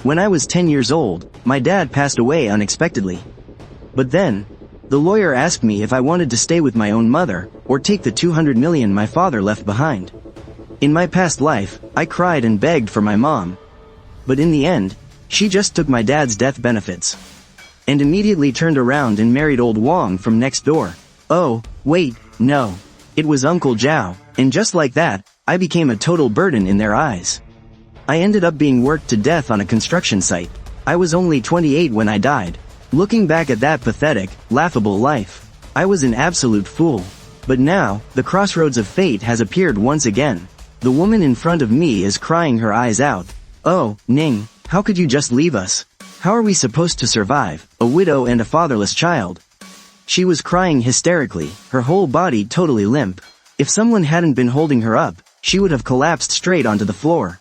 When I was 10 years old, my dad passed away unexpectedly. But then, the lawyer asked me if I wanted to stay with my own mother, or take the 200 million my father left behind. In my past life, I cried and begged for my mom. But in the end, she just took my dad's death benefits. And immediately turned around and married old Wong from next door. Oh, wait, no. It was Uncle Zhao, and just like that, I became a total burden in their eyes. I ended up being worked to death on a construction site. I was only 28 when I died. Looking back at that pathetic, laughable life, I was an absolute fool. But now, the crossroads of fate has appeared once again. The woman in front of me is crying her eyes out. Oh, Ning, how could you just leave us? How are we supposed to survive, a widow and a fatherless child? She was crying hysterically, her whole body totally limp. If someone hadn't been holding her up, she would have collapsed straight onto the floor.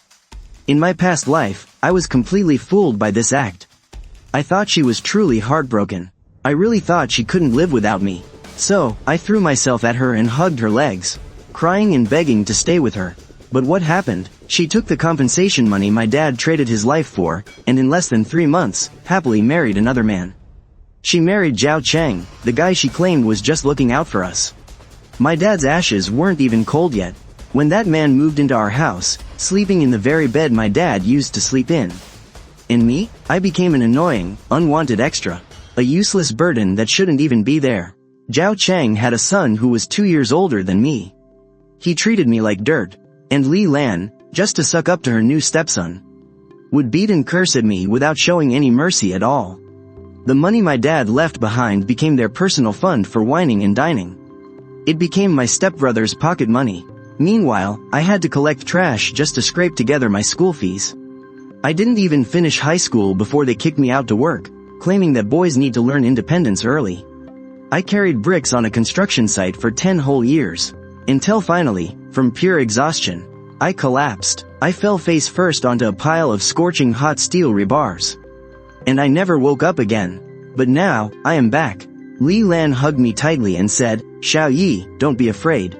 In my past life, I was completely fooled by this act. I thought she was truly heartbroken. I really thought she couldn't live without me. So, I threw myself at her and hugged her legs, crying and begging to stay with her. But what happened? She took the compensation money my dad traded his life for, and in less than 3 months, happily married another man. She married Zhao Cheng, the guy she claimed was just looking out for us. My dad's ashes weren't even cold yet, when that man moved into our house, sleeping in the very bed my dad used to sleep in. And me? I became an annoying, unwanted extra. A useless burden that shouldn't even be there. Zhao Cheng had a son who was 2 years older than me. He treated me like dirt, and Li Lan, just to suck up to her new stepson, would beat and curse at me without showing any mercy at all. The money my dad left behind became their personal fund for whining and dining. It became my stepbrother's pocket money. Meanwhile, I had to collect trash just to scrape together my school fees. I didn't even finish high school before they kicked me out to work, claiming that boys need to learn independence early. I carried bricks on a construction site for 10 whole years. Until finally, from pure exhaustion, I collapsed. I fell face first onto a pile of scorching hot steel rebars. And I never woke up again. But now, I am back. Li Lan hugged me tightly and said, "Xiao Yi, don't be afraid.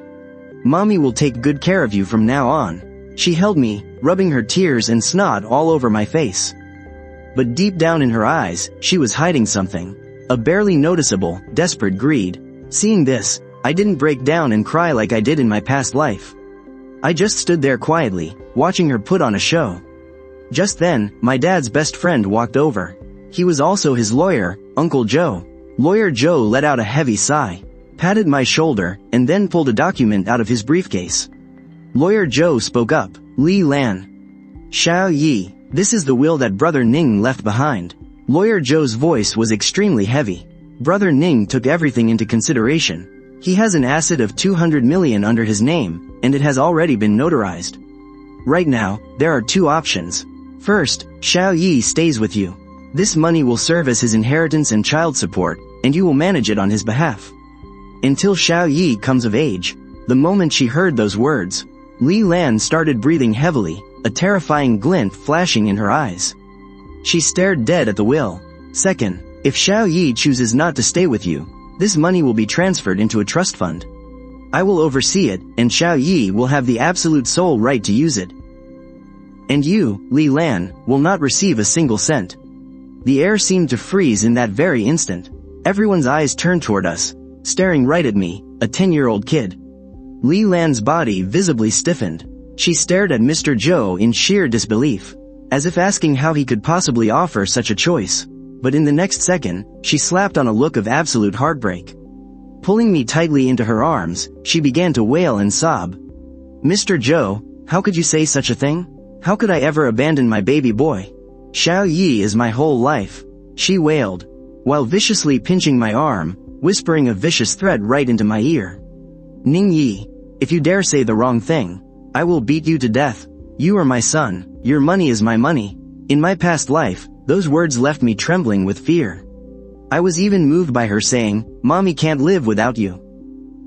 Mommy will take good care of you from now on." She held me, rubbing her tears and snot all over my face. But deep down in her eyes, she was hiding something. A barely noticeable, desperate greed. Seeing this, I didn't break down and cry like I did in my past life. I just stood there quietly, watching her put on a show. Just then, my dad's best friend walked over. He was also his lawyer, Uncle Joe. Lawyer Joe let out a heavy sigh, patted my shoulder, and then pulled a document out of his briefcase. Lawyer Joe spoke up, "Li Lan. Xiao Yi, this is the will that Brother Ning left behind." Lawyer Joe's voice was extremely heavy. Brother Ning took everything into consideration. He has an asset of 200 million under his name, and it has already been notarized. Right now, there are 2 options. First, Xiao Yi stays with you. This money will serve as his inheritance and child support, and you will manage it on his behalf. Until Xiao Yi comes of age. The moment she heard those words, Li Lan started breathing heavily, a terrifying glint flashing in her eyes. She stared dead at the will. Second, if Xiao Yi chooses not to stay with you, this money will be transferred into a trust fund. I will oversee it, and Xiao Yi will have the absolute sole right to use it. And you, Li Lan, will not receive a single cent. The air seemed to freeze in that very instant. Everyone's eyes turned toward us, staring right at me, a 10-year-old kid. Li Lan's body visibly stiffened. She stared at Mr. Zhou in sheer disbelief, as if asking how he could possibly offer such a choice. But in the next second, she slapped on a look of absolute heartbreak. Pulling me tightly into her arms, she began to wail and sob. "Mr. Zhou, how could you say such a thing? How could I ever abandon my baby boy? Xiao Yi is my whole life," she wailed, while viciously pinching my arm, whispering a vicious threat right into my ear. "Ning Yi, if you dare say the wrong thing, I will beat you to death. You are my son, your money is my money." In my past life, those words left me trembling with fear. I was even moved by her saying, "Mommy can't live without you."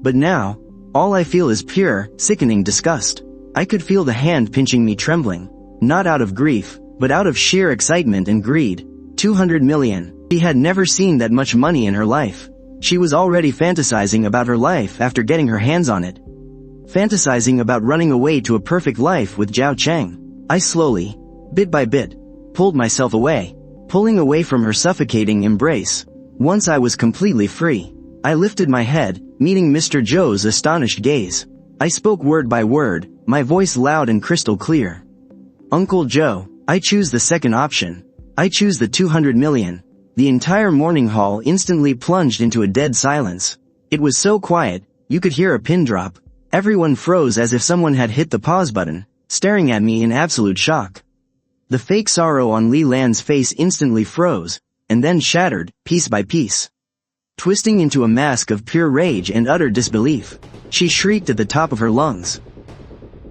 But now, all I feel is pure, sickening disgust. I could feel the hand pinching me trembling, not out of grief, but out of sheer excitement and greed. 200 million. She had never seen that much money in her life. She was already fantasizing about her life after getting her hands on it. Fantasizing about running away to a perfect life with Zhao Cheng. I slowly, bit by bit, pulled myself away, pulling away from her suffocating embrace. Once I was completely free, I lifted my head, meeting Mr. Joe's astonished gaze. I spoke word by word, my voice loud and crystal clear. "Uncle Joe, I choose the second option. I choose the 200 million. The entire morning hall instantly plunged into a dead silence. It was so quiet, you could hear a pin drop. Everyone froze as if someone had hit the pause button, staring at me in absolute shock. The fake sorrow on Li Lan's face instantly froze, and then shattered, piece by piece. Twisting into a mask of pure rage and utter disbelief, she shrieked at the top of her lungs.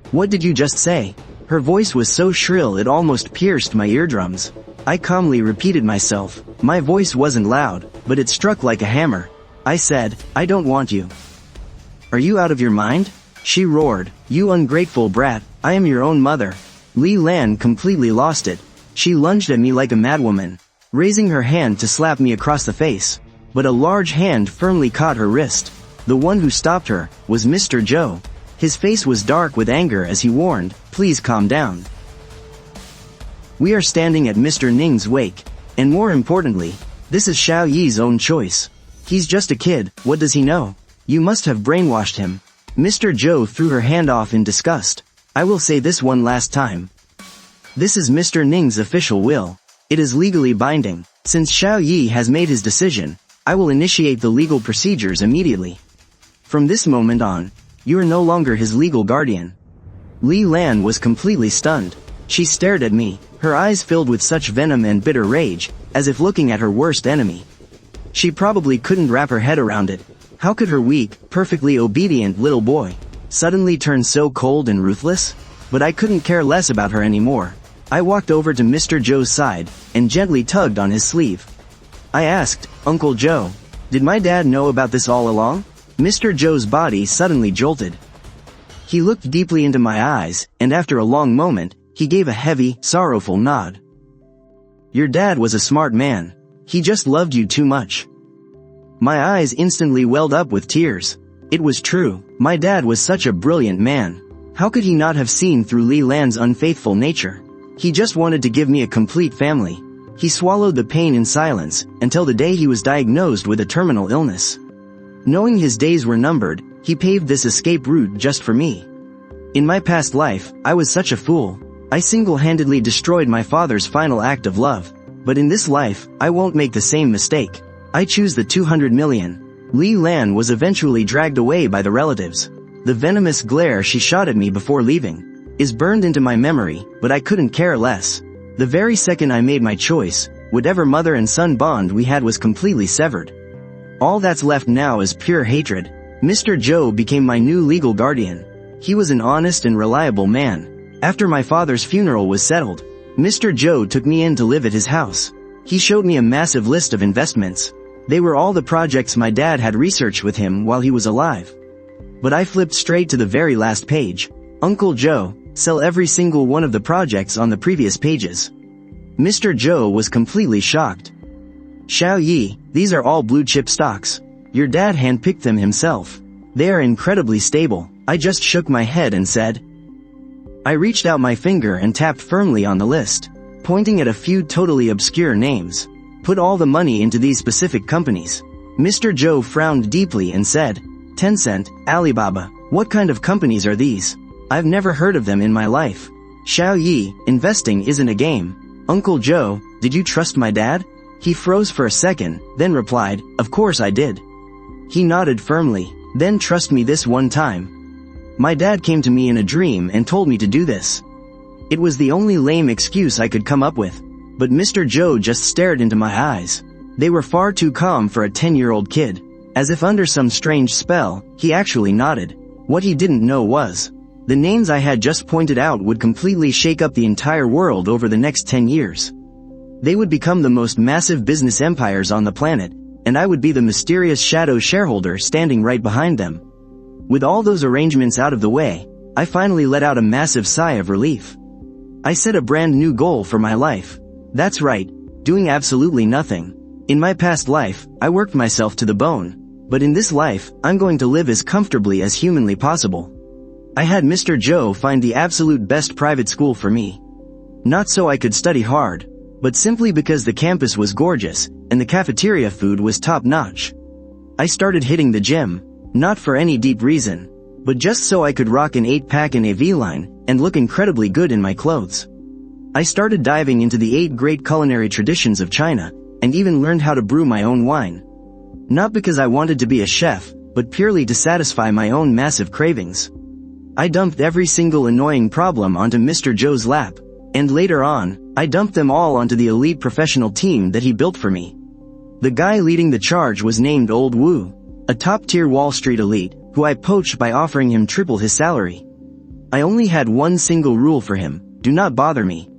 "What did you just say?" Her voice was so shrill it almost pierced my eardrums. I calmly repeated myself. My voice wasn't loud, but it struck like a hammer. I said, "I don't want you." "Are you out of your mind?" She roared. "You ungrateful brat, I am your own mother." Li Lan completely lost it. She lunged at me like a madwoman, raising her hand to slap me across the face. But a large hand firmly caught her wrist. The one who stopped her was Mr. Joe. His face was dark with anger as he warned, "Please calm down. We are standing at Mr. Ning's wake, and more importantly, this is Xiao Yi's own choice. He's just a kid, what does he know? You must have brainwashed him." Mr. Joe threw her hand off in disgust. "I will say this one last time. This is Mr. Ning's official will. It is legally binding. Since Xiao Yi has made his decision, I will initiate the legal procedures immediately. From this moment on, you are no longer his legal guardian." Li Lan was completely stunned. She stared at me, her eyes filled with such venom and bitter rage, as if looking at her worst enemy. She probably couldn't wrap her head around it. How could her weak, perfectly obedient little boy suddenly turn so cold and ruthless? But I couldn't care less about her anymore. I walked over to Mr. Joe's side, and gently tugged on his sleeve. I asked, "Uncle Joe, did my dad know about this all along?" Mr. Joe's body suddenly jolted. He looked deeply into my eyes, and after a long moment, he gave a heavy, sorrowful nod. "Your dad was a smart man. He just loved you too much." My eyes instantly welled up with tears. It was true, my dad was such a brilliant man. How could he not have seen through Li Lan's unfaithful nature? He just wanted to give me a complete family. He swallowed the pain in silence, until the day he was diagnosed with a terminal illness. Knowing his days were numbered, he paved this escape route just for me. In my past life, I was such a fool. I single-handedly destroyed my father's final act of love. But in this life, I won't make the same mistake. I choose the 200 million. Li Lan was eventually dragged away by the relatives. The venomous glare she shot at me before leaving is burned into my memory, but I couldn't care less. The very second I made my choice, whatever mother and son bond we had was completely severed. All that's left now is pure hatred. Mr. Joe became my new legal guardian. He was an honest and reliable man. After my father's funeral was settled, Mr. Joe took me in to live at his house. He showed me a massive list of investments. They were all the projects my dad had researched with him while he was alive. But I flipped straight to the very last page. "Uncle Joe, sell every single one of the projects on the previous pages." Mr. Joe was completely shocked. "Xiao Yi, these are all blue-chip stocks. Your dad handpicked them himself. They are incredibly stable." I just shook my head and said. I reached out my finger and tapped firmly on the list, pointing at a few totally obscure names. "Put all the money into these specific companies." Mr. Joe frowned deeply and said, "Tencent, Alibaba, what kind of companies are these? I've never heard of them in my life." "Xiao Yi, investing isn't a game." "Uncle Joe, did you trust my dad?" He froze for a second, then replied, "Of course I did." He nodded firmly. "Then trust me this one time. My dad came to me in a dream and told me to do this." It was the only lame excuse I could come up with. But Mr. Joe just stared into my eyes. They were far too calm for a 10-year-old kid. As if under some strange spell, he actually nodded. What he didn't know was, the names I had just pointed out would completely shake up the entire world over the next 10 years. They would become the most massive business empires on the planet, and I would be the mysterious shadow shareholder standing right behind them. With all those arrangements out of the way, I finally let out a massive sigh of relief. I set a brand new goal for my life. That's right, doing absolutely nothing. In my past life, I worked myself to the bone. But in this life, I'm going to live as comfortably as humanly possible. I had Mr. Joe find the absolute best private school for me. Not so I could study hard, but simply because the campus was gorgeous, and the cafeteria food was top-notch. I started hitting the gym, not for any deep reason, but just so I could rock an 8-pack in a V-line, and look incredibly good in my clothes. I started diving into the 8 great culinary traditions of China, and even learned how to brew my own wine. Not because I wanted to be a chef, but purely to satisfy my own massive cravings. I dumped every single annoying problem onto Mr. Joe's lap, and later on, I dumped them all onto the elite professional team that he built for me. The guy leading the charge was named Old Wu, a top-tier Wall Street elite, who I poached by offering him triple his salary. I only had one single rule for him: do not bother me.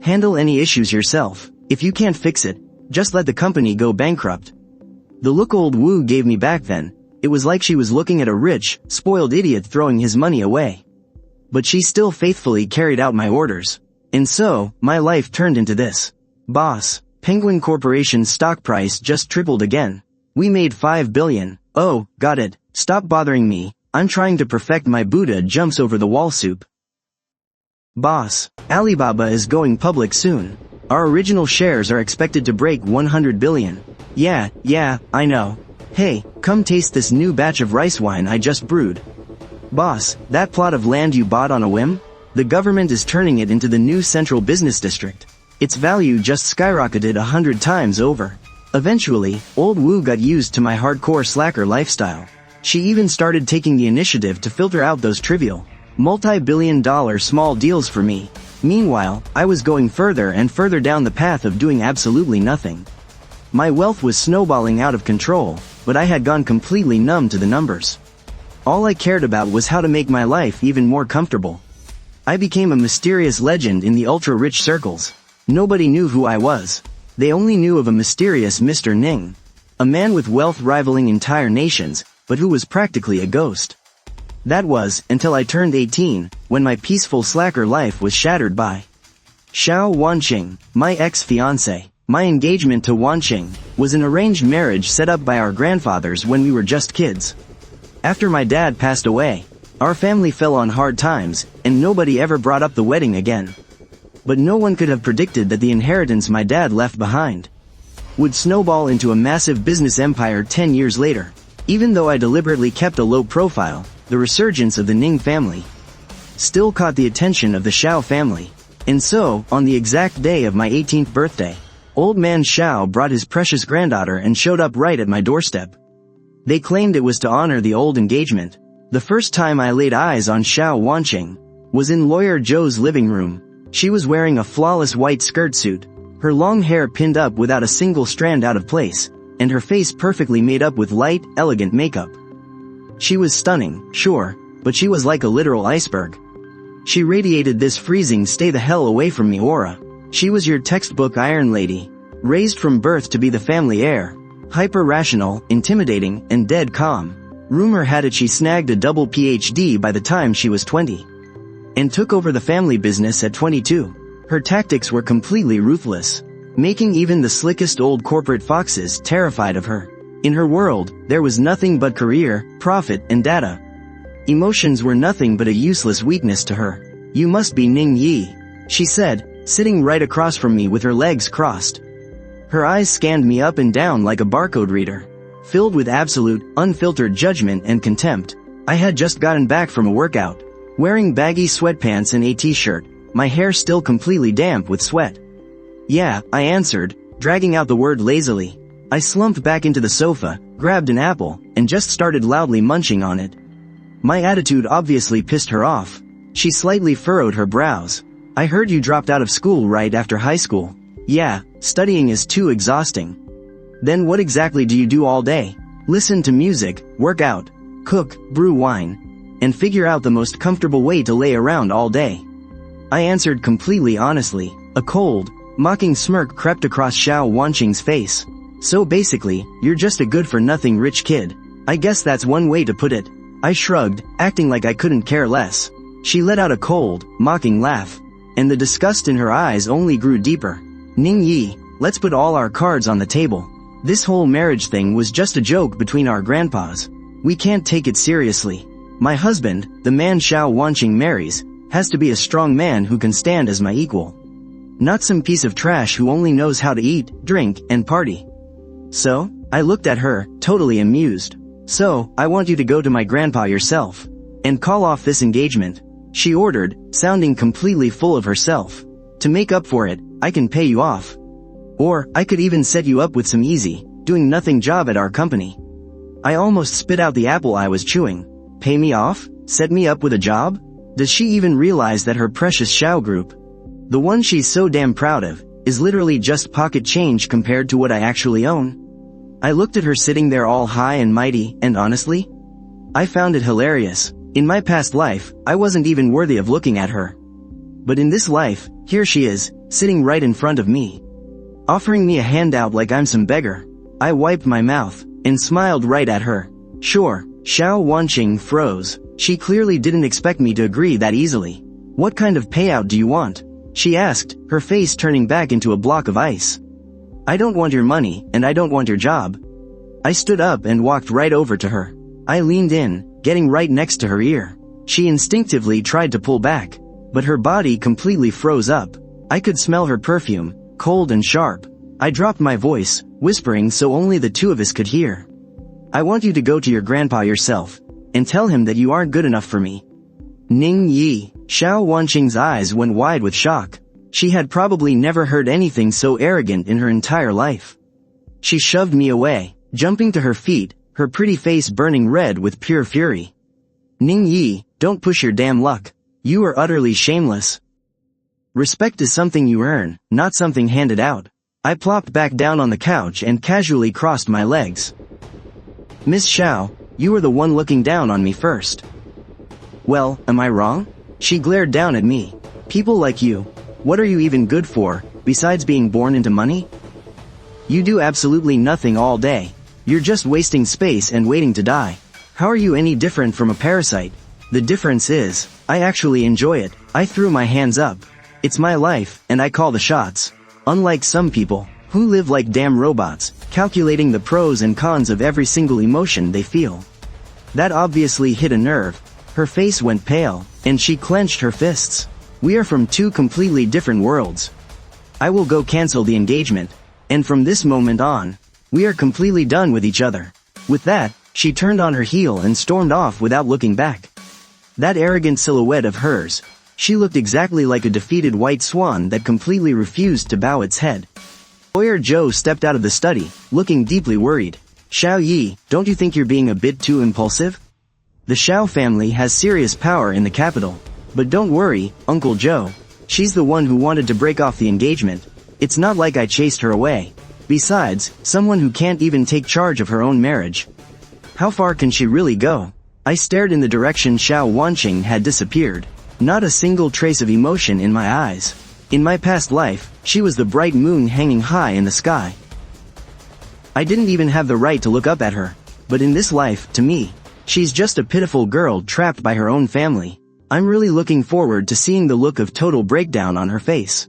Handle any issues yourself. If you can't fix it, just let the company go bankrupt. The look Old Wu gave me back then, it was like she was looking at a rich, spoiled idiot throwing his money away. But she still faithfully carried out my orders. And so, my life turned into this. Boss, Penguin Corporation's stock price just tripled again. We made $5 billion. Oh, got it. Stop bothering me. I'm trying to perfect my Buddha jumps over the wall soup. Boss, Alibaba is going public soon. Our original shares are expected to break 100 billion. Yeah, I know. Hey, come taste this new batch of rice wine I just brewed. Boss, that plot of land you bought on a whim? The government is turning it into the new central business district. Its value just skyrocketed 100 times over. Eventually, Old Wu got used to my hardcore slacker lifestyle. She even started taking the initiative to filter out those trivial, multi-billion-dollar small deals for me. Meanwhile, I was going further and further down the path of doing absolutely nothing. My wealth was snowballing out of control, but I had gone completely numb to the numbers. All I cared about was how to make my life even more comfortable. I became a mysterious legend in the ultra-rich circles. Nobody knew who I was. They only knew of a mysterious Mr. Ning. A man with wealth rivaling entire nations, but who was practically a ghost. That was, until I turned 18, when my peaceful slacker life was shattered by Xiao Wanqing, my ex-fiancée. My engagement to Wanqing was an arranged marriage set up by our grandfathers when we were just kids. After my dad passed away, our family fell on hard times, and nobody ever brought up the wedding again. But no one could have predicted that the inheritance my dad left behind would snowball into a massive business empire 10 years later. Even though I deliberately kept a low profile, the resurgence of the Ning family still caught the attention of the Xiao family. And so, on the exact day of my 18th birthday, Old Man Xiao brought his precious granddaughter and showed up right at my doorstep. They claimed it was to honor the old engagement. The first time I laid eyes on Xiao Wanqing was in Lawyer Joe's living room. She was wearing a flawless white skirt suit, her long hair pinned up without a single strand out of place, and her face perfectly made up with light, elegant makeup. She was stunning, sure, but she was like a literal iceberg. She radiated this freezing stay the hell away from me aura. She was your textbook Iron Lady, raised from birth to be the family heir, hyper-rational, intimidating, and dead calm. Rumor had it she snagged a double PhD by the time she was 20. And took over the family business at 22. Her tactics were completely ruthless, making even the slickest old corporate foxes terrified of her. In her world, there was nothing but career, profit, and data. Emotions were nothing but a useless weakness to her. You must be Ning Yi, she said, sitting right across from me with her legs crossed. Her eyes scanned me up and down like a barcode reader, filled with absolute, unfiltered judgment and contempt. I had just gotten back from a workout, wearing baggy sweatpants and a t-shirt, my hair still completely damp with sweat. Yeah, I answered, dragging out the word lazily. I slumped back into the sofa, grabbed an apple, and just started loudly munching on it. My attitude obviously pissed her off. She slightly furrowed her brows. I heard you dropped out of school right after high school. Yeah, studying is too exhausting. Then what exactly do you do all day? Listen to music, work out, cook, brew wine, and figure out the most comfortable way to lay around all day. I answered completely honestly. A cold, mocking smirk crept across Xiao Wanqing's face. So basically, you're just a good-for-nothing rich kid. I guess that's one way to put it. I shrugged, acting like I couldn't care less. She let out a cold, mocking laugh, and the disgust in her eyes only grew deeper. Ning Yi, let's put all our cards on the table. This whole marriage thing was just a joke between our grandpas. We can't take it seriously. My husband, the man Xiao Wanqing marries, has to be a strong man who can stand as my equal. Not some piece of trash who only knows how to eat, drink, and party. So, I looked at her, totally amused. So, I want you to go to my grandpa yourself. And call off this engagement, she ordered, sounding completely full of herself. To make up for it, I can pay you off. Or, I could even set you up with some easy, doing nothing job at our company. I almost spit out the apple I was chewing. Pay me off? Set me up with a job? Does she even realize that her precious Xiao group, the one she's so damn proud of, is literally just pocket change compared to what I actually own? I looked at her sitting there all high and mighty, and honestly, I found it hilarious. In my past life, I wasn't even worthy of looking at her. But in this life, here she is, sitting right in front of me, offering me a handout like I'm some beggar. I wiped my mouth, and smiled right at her. Sure, Xiao Wanqing froze. She clearly didn't expect me to agree that easily. What kind of payout do you want? She asked, her face turning back into a block of ice. I don't want your money, and I don't want your job. I stood up and walked right over to her. I leaned in, getting right next to her ear. She instinctively tried to pull back, but her body completely froze up. I could smell her perfume, cold and sharp. I dropped my voice, whispering so only the two of us could hear. I want you to go to your grandpa yourself, and tell him that you aren't good enough for me. Ning Yi, Xiao Wanqing's eyes went wide with shock. She had probably never heard anything so arrogant in her entire life. She shoved me away, jumping to her feet, her pretty face burning red with pure fury. Ning Yi, don't push your damn luck. You are utterly shameless. Respect is something you earn, not something handed out. I plopped back down on the couch and casually crossed my legs. Miss Xiao, you were the one looking down on me first. Well, am I wrong? She glared down at me. People like you, what are you even good for, besides being born into money? You do absolutely nothing all day. You're just wasting space and waiting to die. How are you any different from a parasite? The difference is, I actually enjoy it. I threw my hands up. It's my life, and I call the shots. Unlike some people, who live like damn robots, calculating the pros and cons of every single emotion they feel. That obviously hit a nerve. Her face went pale, and she clenched her fists. We are from two completely different worlds. I will go cancel the engagement, and from this moment on, we are completely done with each other. With that, she turned on her heel and stormed off without looking back. That arrogant silhouette of hers, she looked exactly like a defeated white swan that completely refused to bow its head. Lawyer Joe stepped out of the study, looking deeply worried. Xiao Yi, don't you think you're being a bit too impulsive? The Xiao family has serious power in the capital. But don't worry, Uncle Joe. She's the one who wanted to break off the engagement. It's not like I chased her away. Besides, someone who can't even take charge of her own marriage. How far can she really go? I stared in the direction Xiao Wanqing had disappeared. Not a single trace of emotion in my eyes. In my past life, she was the bright moon hanging high in the sky. I didn't even have the right to look up at her. But in this life, to me, she's just a pitiful girl trapped by her own family. I'm really looking forward to seeing the look of total breakdown on her face.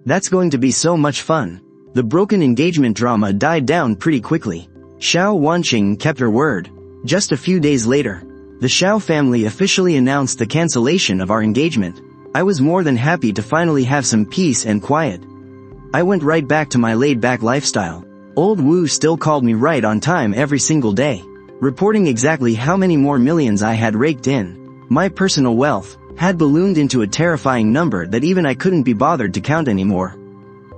That's going to be so much fun. The broken engagement drama died down pretty quickly. Xiao Wanqing kept her word. Just a few days later, the Xiao family officially announced the cancellation of our engagement. I was more than happy to finally have some peace and quiet. I went right back to my laid-back lifestyle. Old Wu still called me right on time every single day, reporting exactly how many more millions I had raked in. My personal wealth had ballooned into a terrifying number that even I couldn't be bothered to count anymore.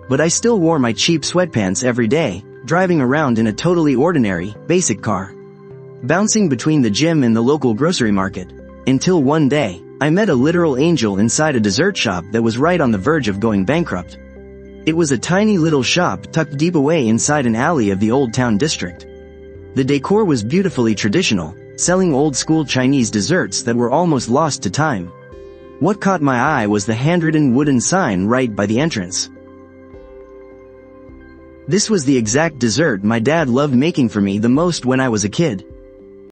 But I still wore my cheap sweatpants every day, driving around in a totally ordinary, basic car, bouncing between the gym and the local grocery market, until one day, I met a literal angel inside a dessert shop that was right on the verge of going bankrupt. It was a tiny little shop tucked deep away inside an alley of the Old Town district. The decor was beautifully traditional, selling old-school Chinese desserts that were almost lost to time. What caught my eye was the handwritten wooden sign right by the entrance. This was the exact dessert my dad loved making for me the most when I was a kid.